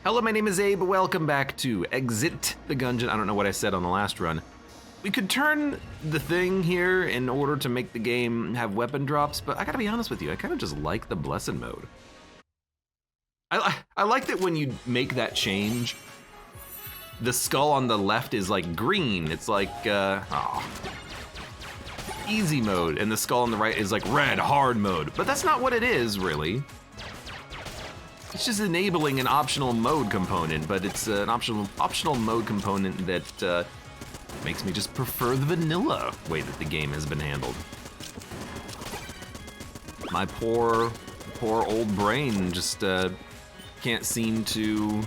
Hello, my name is Abe. Welcome back to Exit the Gungeon. I don't know what I said on the last run. We could turn the thing here in order to make the game have weapon drops, but I gotta be honest with you, I kind of just like the Blessed mode. I like that when you make that change, the skull on the left is like green. It's like, easy mode, and the skull on the right is like red, hard mode. But that's not what it is, really. It's just enabling an optional mode component, but it's an optional mode component that makes me just prefer the vanilla way that the game has been handled. My poor old brain just can't seem to,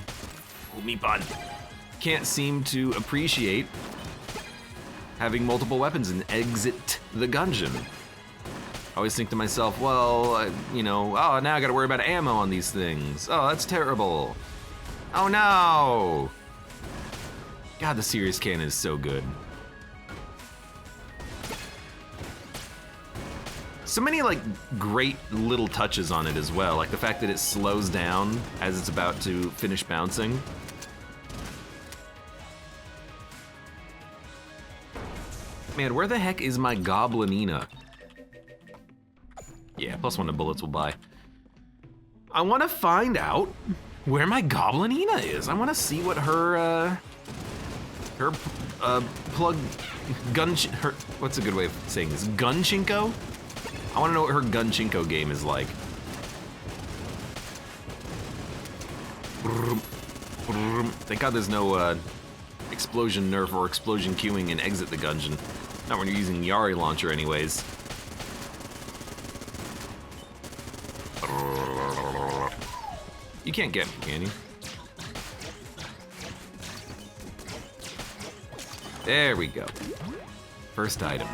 can't seem to appreciate having multiple weapons and Exit the Gungeon. I always think to myself, well, you know, oh, now I gotta worry about ammo on these things. Oh, that's terrible. Oh no! God, the Serious Cannon is so good. So many like great little touches on it as well, like the fact that it slows down as it's about to finish bouncing. Man, where the heck is my Goblinina? Yeah, +1 to bullets will buy. I want to find out where my Goblinina is. I want to see what her what's a good way of saying this? Gunchinko? I want to know what her Gunchinko game is like. Thank God there's no explosion nerf or explosion queuing in Exit the Gungeon. Not when you're using Yari launcher anyways. You can't get me, can you? There we go. First item.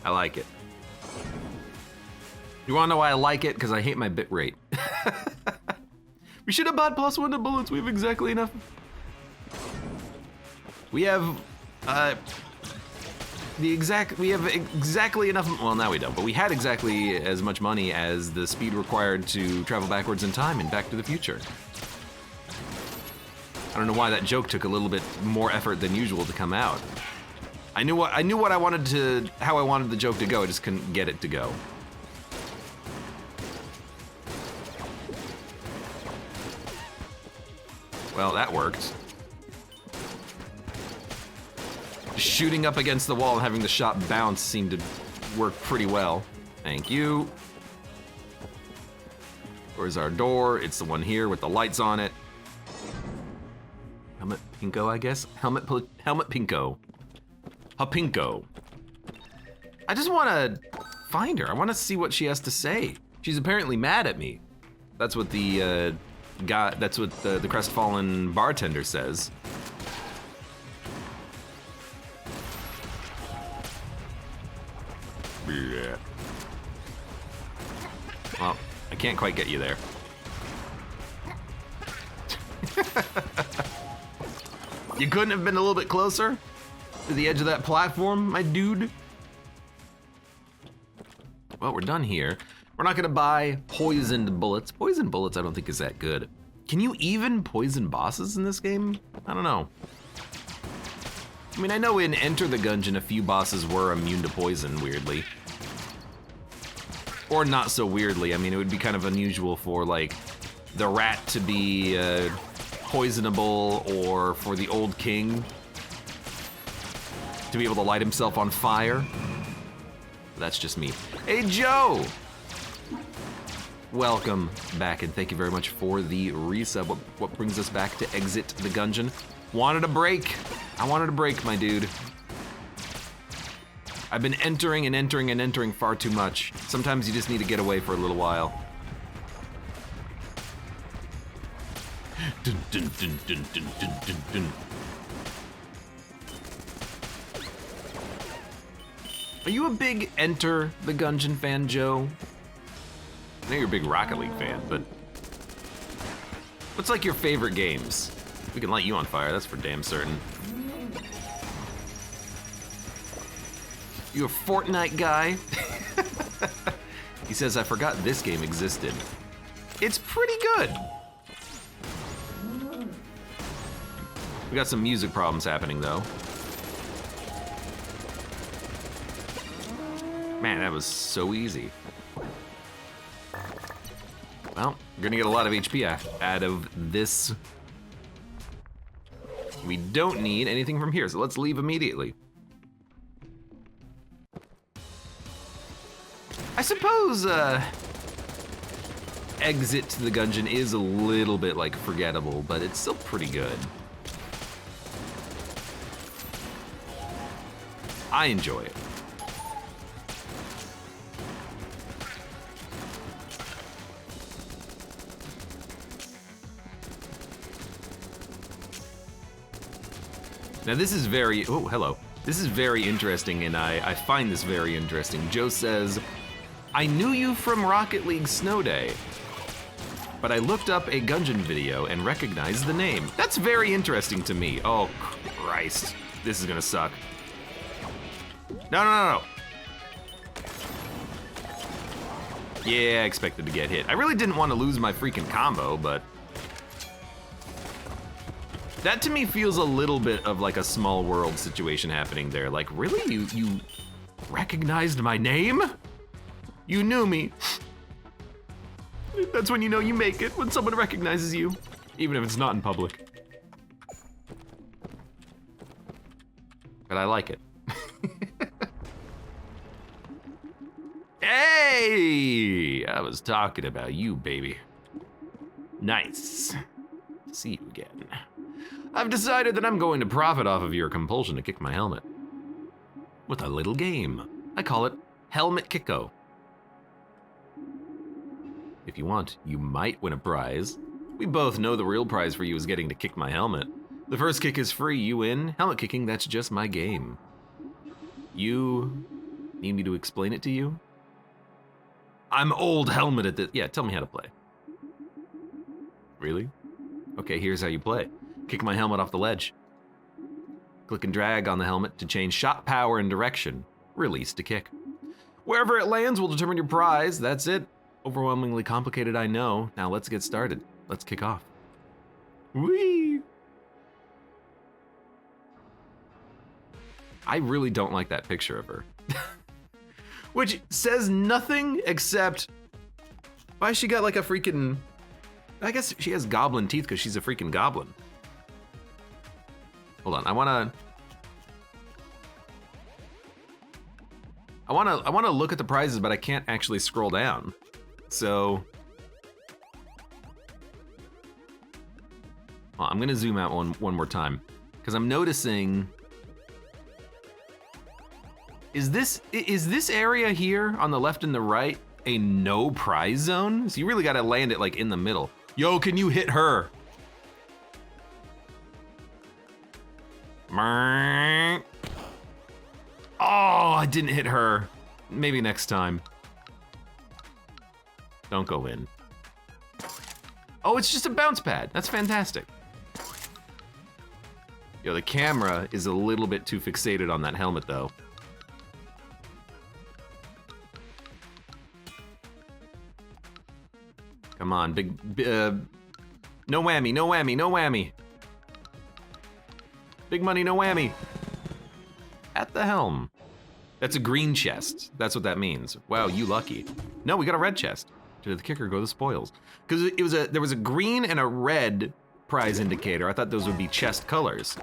I like it. You wanna know why I like it? Because I hate my bit rate. We should have bought +1 to bullets. We have exactly enough. We have exactly enough, well now we don't, but we had exactly as much money as the speed required to travel backwards in time in Back to the Future. I don't know why that joke took a little bit more effort than usual to come out. I knew how I wanted the joke to go, I just couldn't get it to go. Well, that worked. Shooting up against the wall and having the shot bounce seemed to work pretty well. Thank you. Where's our door? It's the one here with the lights on it. Helmet Pinko, I guess? Helmet Pinko. Hapinko. I just want to find her. I want to see what she has to say. She's apparently mad at me. That's what the the crestfallen bartender says. Yeah. Well, I can't quite get you there. You couldn't have been a little bit closer to the edge of that platform, my dude? Well, we're done here. We're not gonna buy poisoned bullets. Poisoned bullets I don't think is that good. Can you even poison bosses in this game? I don't know. I mean, I know in Enter the Gungeon a few bosses were immune to poison, weirdly. Or not so weirdly. I mean, it would be kind of unusual for, like, the rat to be poisonable, or for the old king to be able to light himself on fire. That's just me. Hey, Joe! Welcome back, and thank you very much for the resub. What brings us back to Exit the Gungeon? Wanted a break. I wanted a break, my dude. I've been entering and entering and entering far too much. Sometimes you just need to get away for a little while. Dun, dun, dun, dun, dun, dun, dun, dun. Are you a big Enter the Gungeon fan, Joe? I know you're a big Rocket League fan, but what's like your favorite games? We can light you on fire, that's for damn certain. You a Fortnite guy? He says, I forgot this game existed. It's pretty good. We got some music problems happening though. Man, that was so easy. Well, we're gonna get a lot of HP out of this. We don't need anything from here, so let's leave immediately. I suppose, exit to the Gungeon is a little bit like forgettable, but it's still pretty good. I enjoy it. Now this is very, oh, hello. This is very interesting, and I find this very interesting. Joe says, I knew you from Rocket League Snow Day, but I looked up a Gungeon video and recognized the name. That's very interesting to me. Oh, Christ. This is gonna suck. No, no, no, no. Yeah, I expected to get hit. I really didn't want to lose my freaking combo, but that to me feels a little bit of like a small world situation happening there. Like, really? You recognized my name? You knew me. That's when you know you make it, when someone recognizes you, even if it's not in public. But I like it. Hey! I was talking about you, baby. Nice. See you again. I've decided that I'm going to profit off of your compulsion to kick my helmet with a little game. I call it Helmet Kicko. If you want, you might win a prize. We both know the real prize for you is getting to kick my helmet. The first kick is free, you win. Helmet kicking, that's just my game. You need me to explain it to you? I'm old helmet at this. Yeah, tell me how to play. Really? Okay, here's how you play. Kick my helmet off the ledge. Click and drag on the helmet to change shot power and direction. Release to kick. Wherever it lands will determine your prize. That's it. Overwhelmingly complicated, I know. Now let's get started. Let's kick off. Whee! I really don't like that picture of her. Which says nothing except, why she got like a freaking, I guess she has goblin teeth because she's a freaking goblin. Hold on, I wanna look at the prizes, but I can't actually scroll down. So, well, I'm gonna zoom out one more time because I'm noticing. Is this area here on the left and the right a no prize zone? So you really gotta land it like in the middle. Yo, can you hit her? Oh, I didn't hit her. Maybe next time. Don't go in. Oh, it's just a bounce pad. That's fantastic. Yo, the camera is a little bit too fixated on that helmet though. Come on, no whammy, no whammy, no whammy. Big money, no whammy. At the helm. That's a green chest. That's what that means. Wow, you lucky. No, we got a red chest. To the kicker go the spoils. Because there was a green and a red prize indicator. I thought those would be chest colors.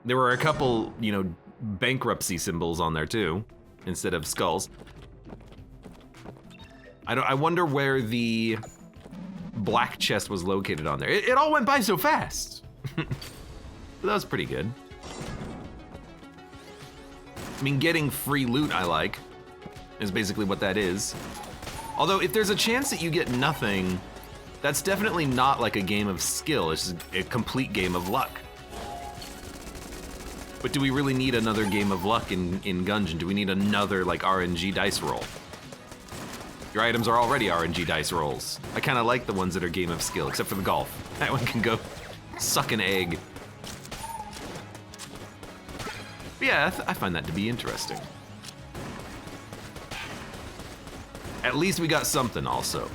There were a couple, you know, bankruptcy symbols on there too, instead of skulls. I wonder where the black chest was located on there. It all went by so fast. But that was pretty good. I mean, getting free loot I like, is basically what that is. Although if there's a chance that you get nothing, that's definitely not like a game of skill, it's just a complete game of luck. But do we really need another game of luck in Gungeon? Do we need another like RNG dice roll? Your items are already RNG dice rolls. I kind of like the ones that are game of skill, except for the golf. That one can go suck an egg. But yeah, I find that to be interesting. At least we got something also.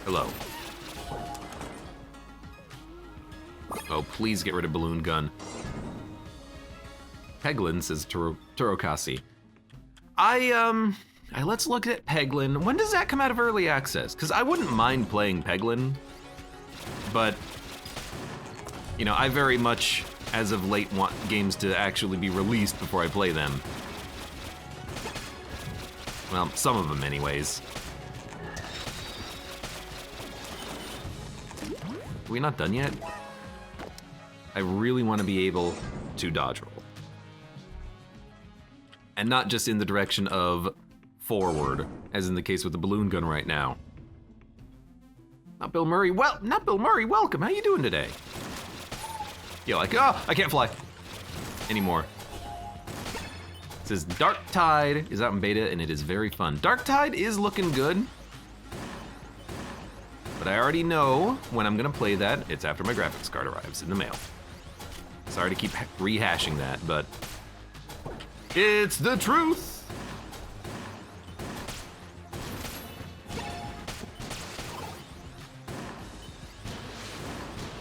Hello. Oh, please get rid of balloon gun. Peglin, says Turokasi. Let's look at Peglin. When does that come out of early access? Because I wouldn't mind playing Peglin, but, you know, I very much, as of late, want games to actually be released before I play them. Well, some of them anyways. Are we not done yet? I really want to be able to dodge roll. And not just in the direction of forward, as in the case with the balloon gun right now. Not Bill Murray, welcome, how you doing today? Yo, like, oh, I can't fly anymore. It says Dark Tide is out in beta and it is very fun. Dark Tide is looking good. But I already know when I'm gonna play that, it's after my graphics card arrives in the mail. Sorry to keep rehashing that, but it's the truth.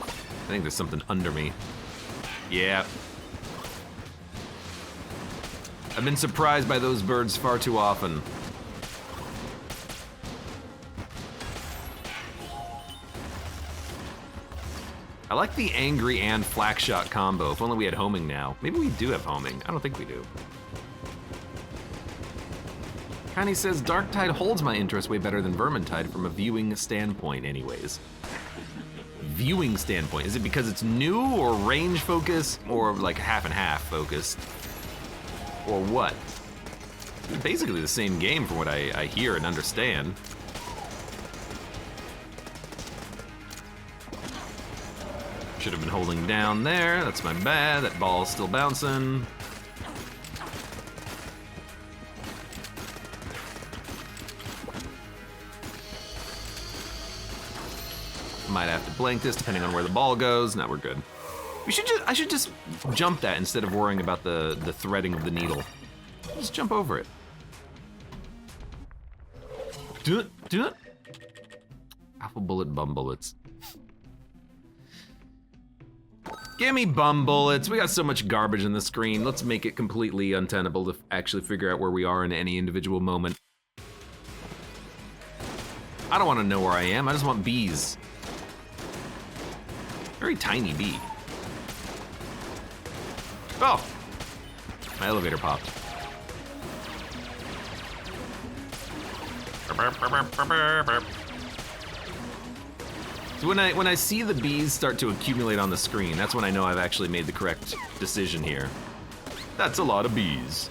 I think there's something under me. Yeah. I've been surprised by those birds far too often. I like the angry and flak shot combo. If only we had homing now. Maybe we do have homing. I don't think we do. Connie says Darktide holds my interest way better than Vermintide from a viewing standpoint anyways. Viewing standpoint, is it because it's new or range focus or like half and half focused? Or what? It's basically the same game from what I hear and understand. Should have been holding down there, that's my bad, that ball's still bouncing. Might have to blank this depending on where the ball goes. Now we're good. I should just jump that instead of worrying about the threading of the needle. Just jump over it. Do it. Apple bullet, bum bullets. Gimme bum bullets. We got so much garbage in the screen. Let's make it completely untenable to actually figure out where we are in any individual moment. I don't want to know where I am. I just want bees. Very tiny bee. Oh! My elevator popped. So when I see the bees start to accumulate on the screen, that's when I know I've actually made the correct decision here. That's a lot of bees.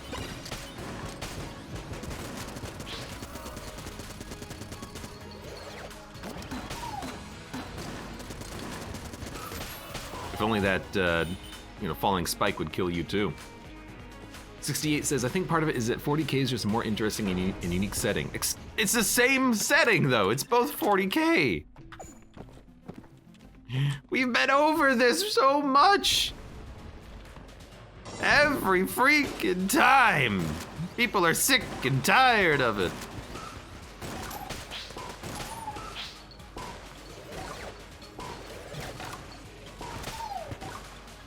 If only that, falling spike would kill you too. 68 says, I think part of it is that 40K is just a more interesting and unique setting. It's the same setting though, it's both 40K. We've been over this so much. Every freaking time. People are sick and tired of it.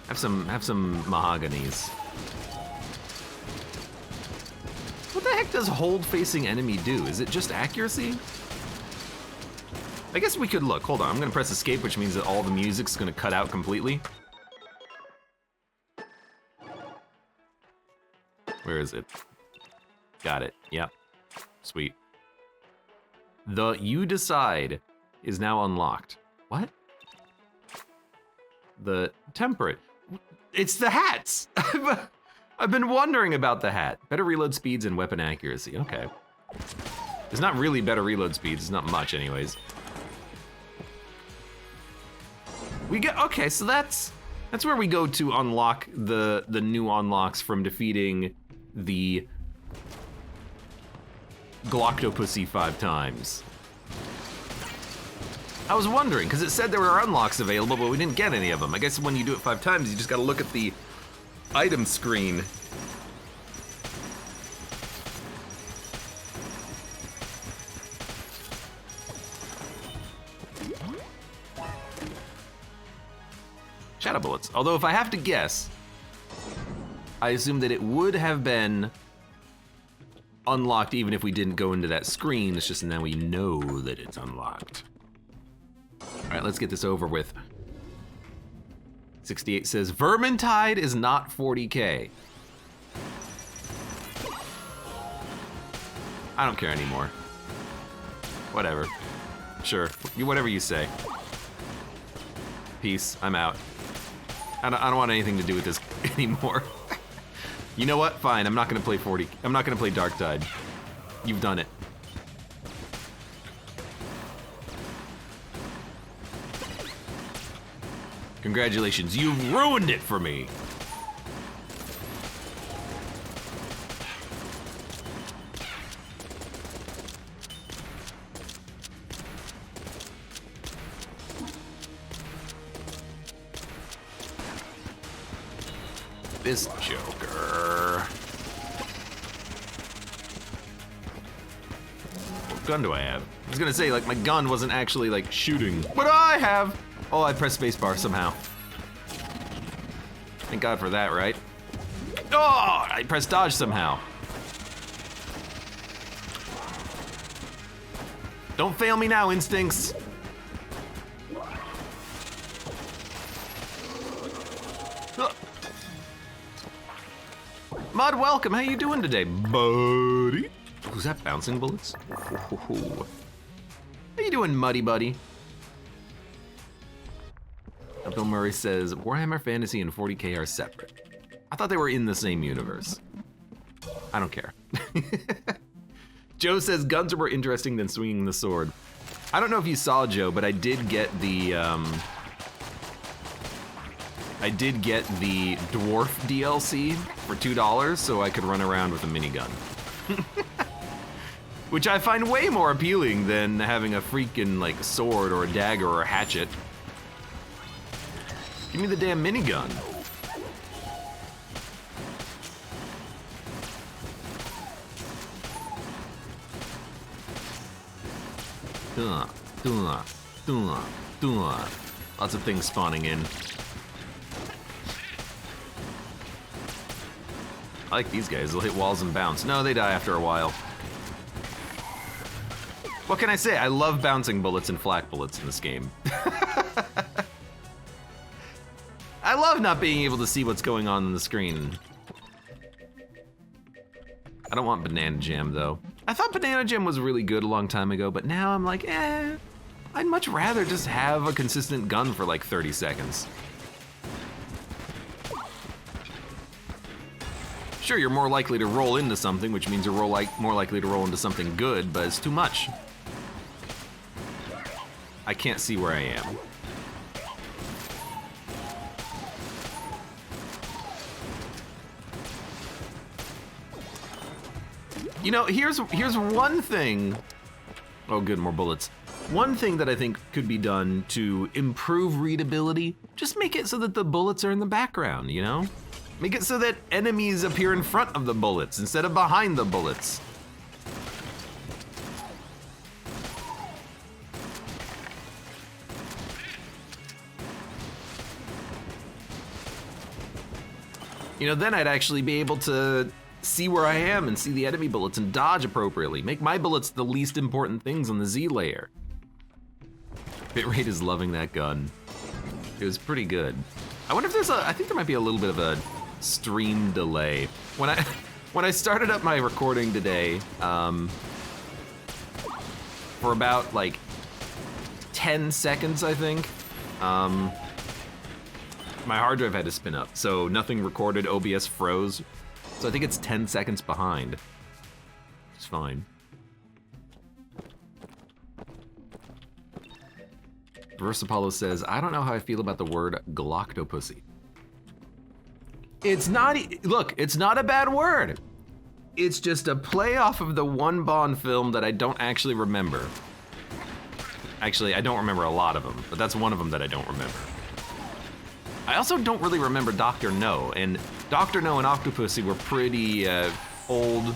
Have some mahoganies. What the heck does hold facing enemy do? Is it just accuracy? I guess we could look. Hold on, I'm gonna press escape, which means that all the music's gonna cut out completely. Where is it? Got it, yep. Sweet. The You Decide is now unlocked. What? The temperate. It's the hats! I've been wondering about the hat. Better reload speeds and weapon accuracy, okay. It's not really better reload speeds, it's not much anyways. Okay, so that's where we go to unlock the new unlocks from defeating the Gloctopussy 5 times. I was wondering, because it said there were unlocks available, but we didn't get any of them. I guess when you do it 5 times, you just gotta look at the item screen. shadow bullets. Although if I have to guess, I assume that it would have been unlocked even if we didn't go into that screen. It's just now we know that it's unlocked. All right, let's get this over with. 68 says, Vermintide is not 40K. I don't care anymore. Whatever. Sure, whatever you say. Peace, I'm out. I don't want anything to do with this anymore. You know what? Fine, I'm not gonna play 40. I'm not gonna play Darktide. You've done it. Congratulations, you've ruined it for me. This Joker. What gun do I have? I was gonna say, like, my gun wasn't actually, like, shooting. What do I have? Oh, I pressed spacebar somehow. Thank God for that, right? Oh, I pressed dodge somehow. Don't fail me now, instincts. Mud, welcome. How you doing today, buddy? Who's that, bouncing bullets? How you doing, muddy buddy? Bill Murray says, Warhammer Fantasy and 40K are separate. I thought they were in the same universe. I don't care. Joe says, guns are more interesting than swinging the sword. I don't know if you saw, Joe, but I did get the dwarf DLC for $2 so I could run around with a minigun. Which I find way more appealing than having a freaking, like, sword or a dagger or a hatchet. Give me the damn minigun. Lots of things spawning in. I like these guys, they'll hit walls and bounce. No, they die after a while. What can I say? I love bouncing bullets and flak bullets in this game. I love not being able to see what's going on the screen. I don't want Banana Jam, though. I thought Banana Jam was really good a long time ago, but now I'm like, I'd much rather just have a consistent gun for like 30 seconds. Sure, you're more likely to roll into something, which means you're more likely to roll into something good, but it's too much. I can't see where I am. You know, here's one thing. Oh, good, more bullets. One thing that I think could be done to improve readability, just make it so that the bullets are in the background, you know? Make it so that enemies appear in front of the bullets instead of behind the bullets. You know, then I'd actually be able to see where I am and see the enemy bullets and dodge appropriately. Make my bullets the least important things on the Z layer. Bitrate is loving that gun. It was pretty good. I wonder if there's I think there might be a little bit of a stream delay. When I started up my recording today, for about like 10 seconds, I think, my hard drive had to spin up, so nothing recorded, OBS froze. So I think it's 10 seconds behind. It's fine. Verse Apollo says, I don't know how I feel about the word Gloctopussy. It's not, look, it's not a bad word. It's just a play off of the one Bond film that I don't actually remember. Actually, I don't remember a lot of them, but that's one of them that I don't remember. I also don't really remember Dr. No, and Dr. No and Octopussy were pretty old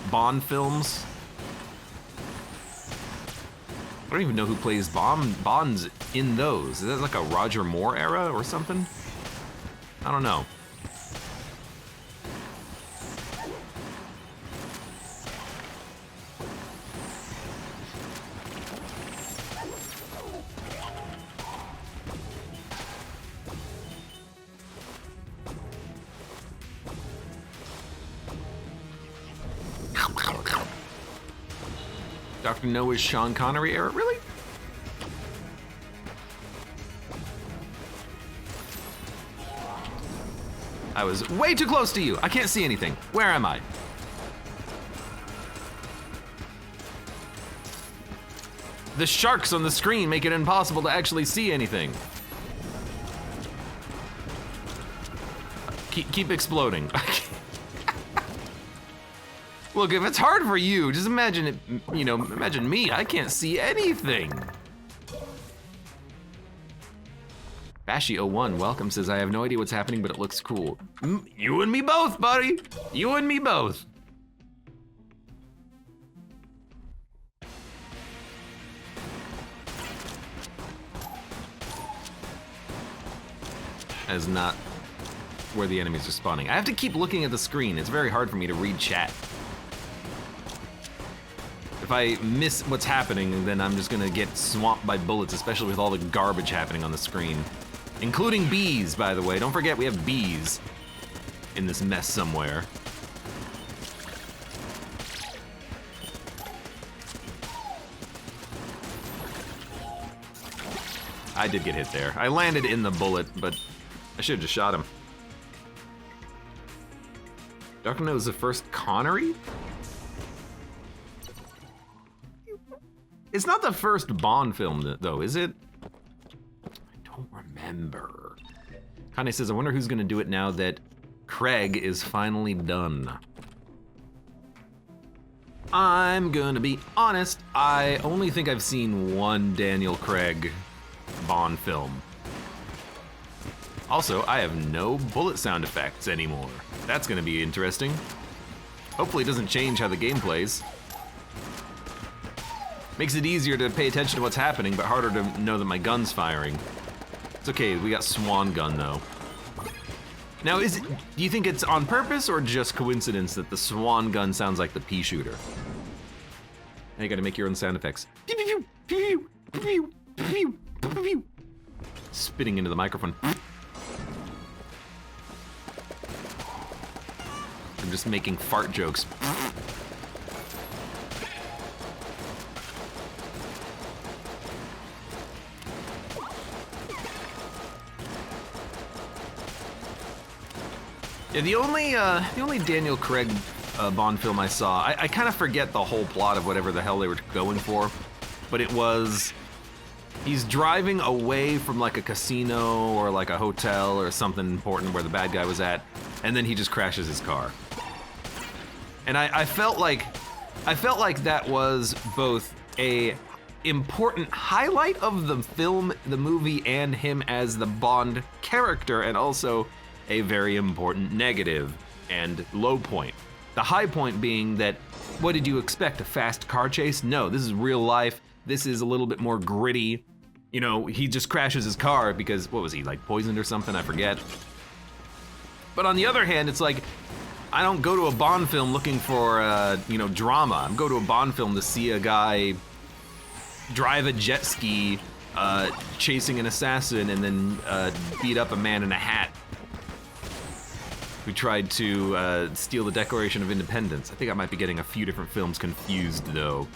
Bond films. I don't even know who plays Bonds in those. Is that like a Roger Moore era or something? I don't know. Dr. Noah's Sean Connery era? Really? I was way too close to you. I can't see anything. Where am I? The sharks on the screen make it impossible to actually see anything. Keep exploding. Look, if it's hard for you, just imagine it, you know, imagine me. I can't see anything. Bashi01, welcome, says, I have no idea what's happening, but it looks cool. You and me both, buddy. You and me both. That is not where the enemies are spawning. I have to keep looking at the screen. It's very hard for me to read chat. If I miss what's happening, then I'm just gonna get swamped by bullets, especially with all the garbage happening on the screen. Including bees, by the way. Don't forget we have bees in this mess somewhere. I did get hit there. I landed in the bullet, but I should have just shot him. Dr. No is the first Connery? It's not the first Bond film, though, is it? I don't remember. Kanye says, I wonder who's gonna do it now that Craig is finally done. I'm gonna be honest, I only think I've seen one Daniel Craig Bond film. Also, I have no bullet sound effects anymore. That's gonna be interesting. Hopefully it doesn't change how the game plays. Makes it easier to pay attention to what's happening, but harder to know that my gun's firing. It's okay, we got Swan Gun though. Now, do you think it's on purpose or just coincidence that the Swan Gun sounds like the pea shooter? Now you gotta make your own sound effects. Spitting into the microphone. I'm just making fart jokes. Yeah, the only Daniel Craig Bond film I saw, I kind of forget the whole plot of whatever the hell they were going for, but it was, he's driving away from like a casino or like a hotel or something important where the bad guy was at, and then he just crashes his car. And I felt like that was both a important highlight of the film, the movie, and him as the Bond character, and also a very important negative and low point. The high point being that, what did you expect, a fast car chase? No, this is real life. This is a little bit more gritty. You know, he just crashes his car because, what was he, like poisoned or something? I forget. But on the other hand, it's like, I don't go to a Bond film looking for, you know, drama. I go to a Bond film to see a guy drive a jet ski, chasing an assassin, and then beat up a man in a hat who tried to steal the Declaration of Independence. I think I might be getting a few different films confused, though.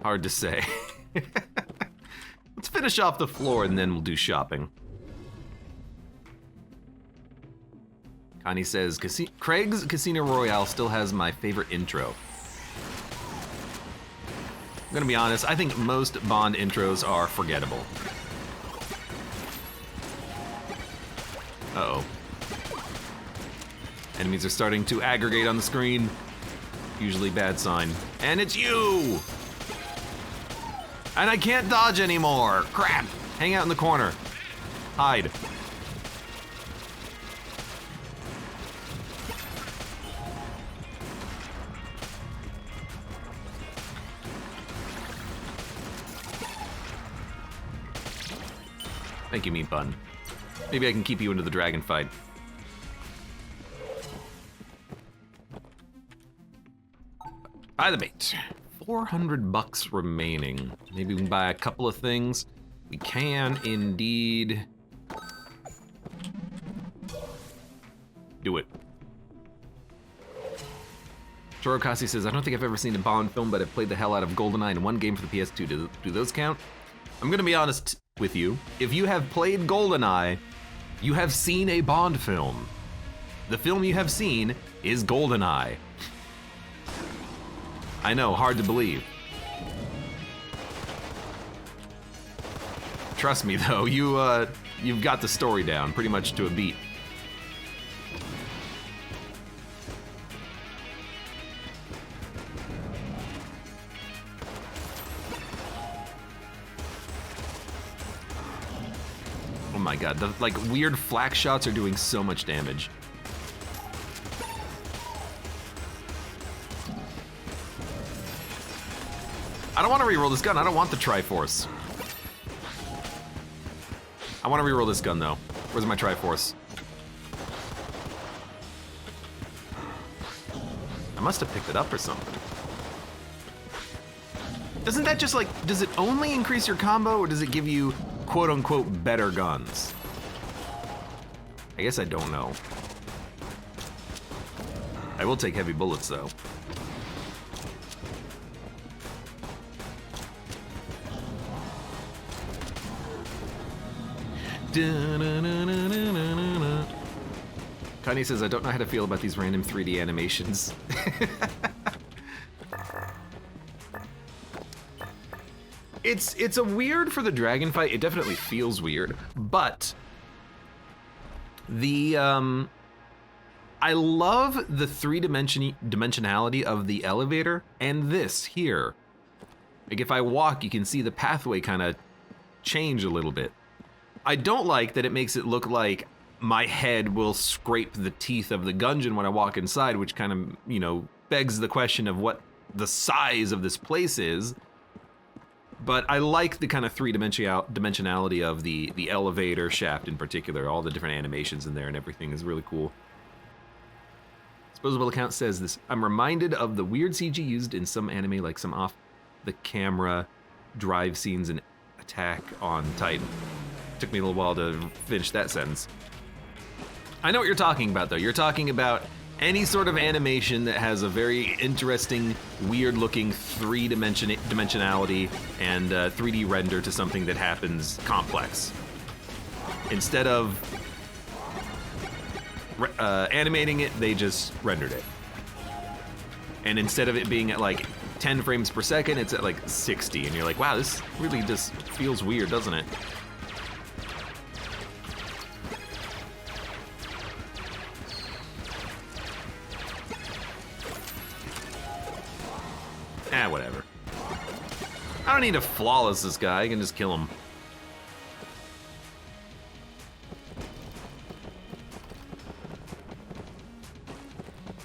Hard to say. Let's finish off the floor and then we'll do shopping. Connie says, Craig's Casino Royale still has my favorite intro. I'm gonna be honest, I think most Bond intros are forgettable. Uh-oh. Enemies are starting to aggregate on the screen. Usually bad sign. And it's you! And I can't dodge anymore! Crap! Hang out in the corner. Hide. Thank you, Meat Bun. Maybe I can keep you into the dragon fight. Buy the bait. 400 bucks remaining. Maybe we can buy a couple of things. We can indeed do it. Torokasi says, I don't think I've ever seen a Bond film, but I've played the hell out of GoldenEye in one game for the PS2. Do those count? I'm gonna be honest with you. If you have played GoldenEye, you have seen a Bond film. The film you have seen is GoldenEye. I know, hard to believe. Trust me though, you've got the story down pretty much to a beat. Oh my god, the like weird flak shots are doing so much damage. I don't want to reroll this gun. I don't want the Triforce. I want to reroll this gun though. Where's my Triforce? I must have picked it up or something. Doesn't that just like, does it only increase your combo or does it give you quote unquote better guns? I guess I don't know. I will take heavy bullets though. Kanye says, I don't know how to feel about these random 3D animations. It's a weird for the dragon fight. It definitely feels weird, but the I love the dimensionality of the elevator and this here. Like if I walk, you can see the pathway kind of change a little bit. I don't like that it makes it look like my head will scrape the teeth of the Gungeon when I walk inside, which kind of, you know, begs the question of what the size of this place is. But I like the kind of dimensionality of the elevator shaft in particular. All the different animations in there and everything is really cool. Disposable Account says this, I'm reminded of the weird CG used in some anime, like some off-the-camera drive scenes in Attack on Titan. Took me a little while to finish that sentence. I know what you're talking about though. You're talking about any sort of animation that has a very interesting, weird-looking dimensionality and 3D render to something that happens complex. Instead of animating it, they just rendered it. And instead of it being at like 10 frames per second, it's at like 60, and you're like, wow, this really just feels weird, doesn't it? Whatever. I don't need to flawless this guy, I can just kill him.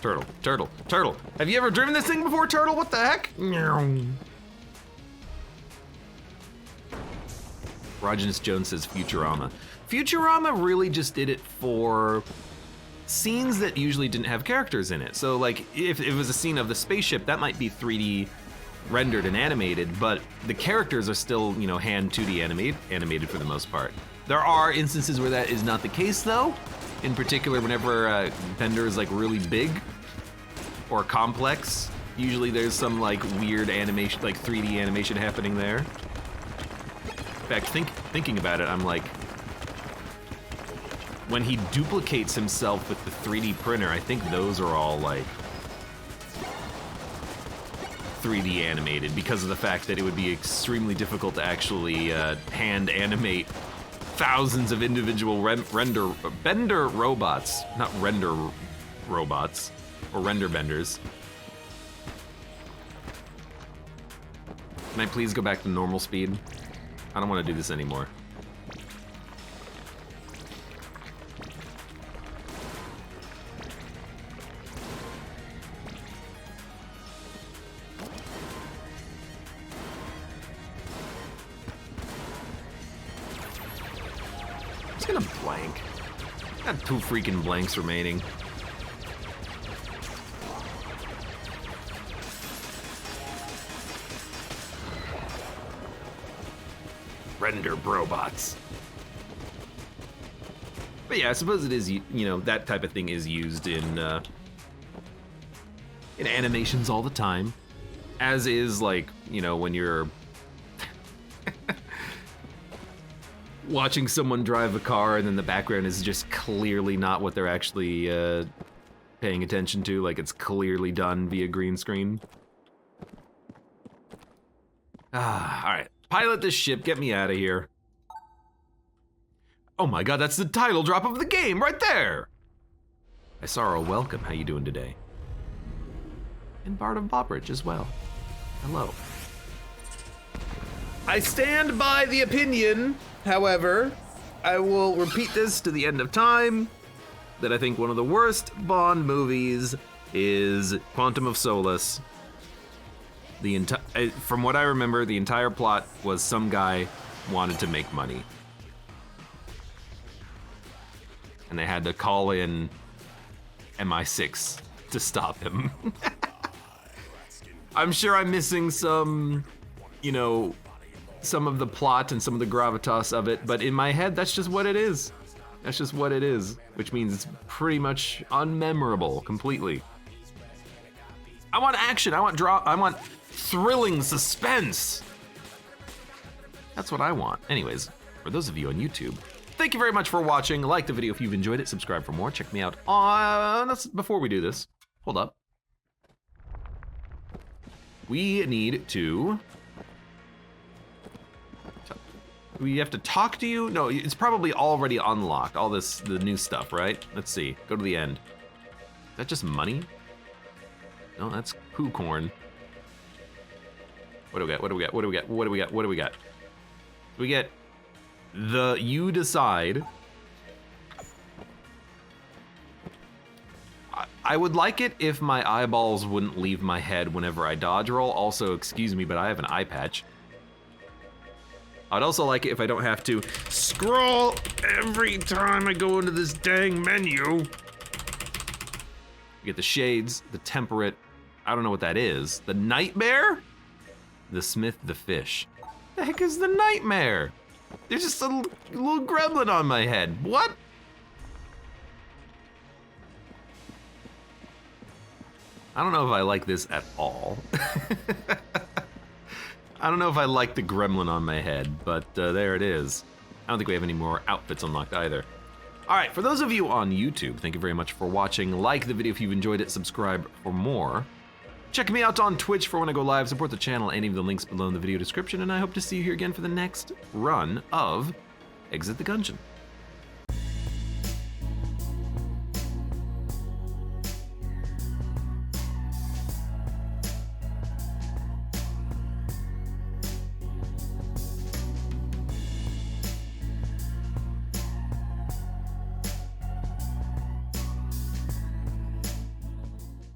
Turtle, turtle, turtle. Have you ever driven this thing before, turtle? What the heck? Roginus Jones says Futurama. Futurama really just did it for scenes that usually didn't have characters in it. So like, if it was a scene of the spaceship, that might be 3D rendered and animated, but the characters are still, you know, hand 2D animated for the most part. There are instances where that is not the case though. In particular, whenever Bender is like really big or complex, usually there's some like weird animation, like 3D animation happening there. In fact, thinking about it, I'm like, when he duplicates himself with the 3D printer, I think those are all like 3D animated because of the fact that it would be extremely difficult to actually hand animate thousands of individual bender robots, not render robots, or render benders. Can I please go back to normal speed? I don't want to do this anymore. just gonna blank. Got 2 freaking blanks remaining. Render robots. But yeah, I suppose it is, you know, that type of thing is used in animations all the time. As is, like, you know, when you're watching someone drive a car and then the background is just clearly not what they're actually paying attention to, like it's clearly done via green screen. Alright. Pilot this ship, get me out of here. Oh my god, that's the title drop of the game right there! I saw a welcome, how you doing today? And Bard of Bobridge as well. Hello. I stand by the opinion, however, I will repeat this to the end of time, that I think one of the worst Bond movies is Quantum of Solace. From what I remember, the entire plot was some guy wanted to make money. And they had to call in MI6 to stop him. I'm sure I'm missing some, you know, some of the plot and some of the gravitas of it, but in my head, that's just what it is. That's just what it is, which means it's pretty much unmemorable completely. I want action, I want thrilling suspense. That's what I want. Anyways, for those of you on YouTube, thank you very much for watching. Like the video if you've enjoyed it, subscribe for more. Check me out on, before we do this, hold up. We need to, we have to talk to you? No, it's probably already unlocked, all this, the new stuff, right? Let's see, go to the end. Is that just money? No, that's poo corn. What do we get, what do we get, what do we get, what do we get, what do we get? We get the you decide. I would like it if my eyeballs wouldn't leave my head whenever I dodge roll. Also, excuse me, but I have an eye patch. I'd also like it if I don't have to scroll every time I go into this dang menu. You get the shades, the temperate, I don't know what that is. The nightmare? The smith, the fish. The heck is the nightmare? There's just a little gremlin on my head. What? I don't know if I like this at all. I don't know if I like the gremlin on my head, but there it is. I don't think we have any more outfits unlocked either. All right, for those of you on YouTube, thank you very much for watching. Like the video if you've enjoyed it, subscribe for more. Check me out on Twitch for when I go live, support the channel, any of the links below in the video description, and I hope to see you here again for the next run of Exit the Gungeon.